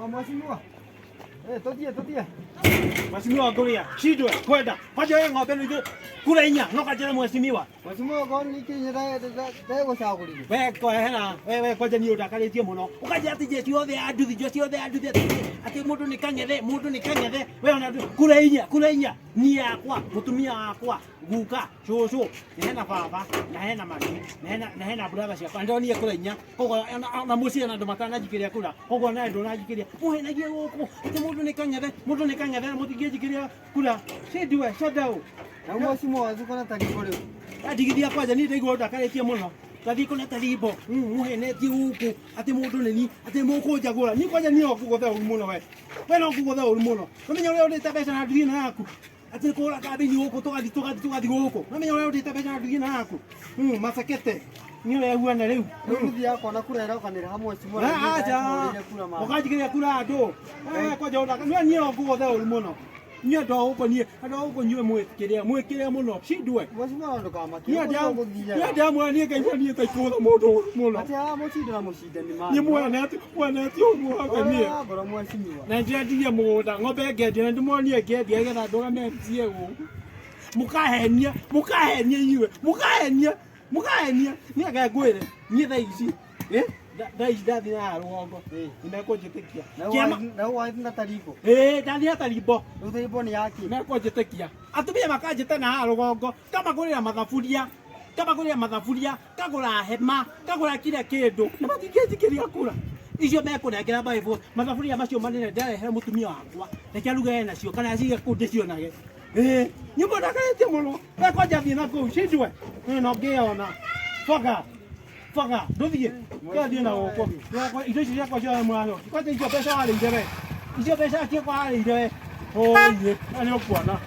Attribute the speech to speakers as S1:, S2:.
S1: Mheshimiwa. Todia.
S2: Mheshimiwa Goria, shidwe kwenda. Paja yeye ng'ombe ndio kula inya, noka jana mheshimiwa.
S1: Mheshimiwa kon niki nyada dego shaguri.
S2: We ko hena, we kwaja ni udakaritie muno. Ukaja ati je ciothe anduthi, je ciothe anduthi ati mundu ni kangethe. We ona kula inya. Ni yakwa, mutumia wakwa, guka, shosho, hena baba, na hena mami, na hena brother ciakwa. Ndio ni kula inya. Kogo na mucia na ndo matana jikiria kula. Kogo na ndo na jikiria. Muhenagia guku. Ati mundu ni kangethe, mutingie jikiria kula. Shidwe, shadau.
S1: Na mheshimiwa zikona takikore.
S2: Adigithia kwaja ni ndaigo ndakaritie muno. Gathiko na taribo. Muhenetie guku. Ati mundu ni ati mukunjagura. Ni kwaja ni okugotha uri muno we. We no kugotha uri muno. Nomenya uri uri tabesha na ndugina yaku. Ati kura kabini guku tugathi guku. Nomenya uri uri tabesha na ndugina yaku. Masakete. Ni we huana riu.
S1: Nduthi yako na kura irakanira hamwe mheshimiwa.
S2: Aja. Ukajikiria kura andu. Kwaja ndaka ni okugotha uri muno. Nya ndo uko nywe mwekire muno shidwe
S1: Mheshimiwa ndo kama
S2: ya damu ni kaifania taikuza moto muno
S1: ati mushida ni mali
S2: ni mwana ati omuhaka ni
S1: bora mheshimiwa
S2: na ndiye muda ng'ombe ngende na ndimonie ngende getha ndoga metie gu mukahenia iwe mukahenia ni akagwire ni thaa ici dai dathi na rugongo nimekujitikia
S1: na wathi na taribo
S2: dathi na taribo
S1: taribo ni yaki
S2: nimekujitikia atumia makajite na rugongo kama kurira mathaburia kagura hema kagura kila kindu na matingejikiria kura icio mekunengera baibo mathaburia macio manene ndarehere mutumia wakwa reke aruge nacio kana acige kundi cionage nyumba ndakaritie muno wekwanja thie na kuu shidwe no ngiona Faga, nduthie. Kathie na goko. Indo icio ciakwa cia mwana. Kwaje icio pesa warĩire we. Icio pesa ciakwa warĩire we. Oye, ani ũkuona.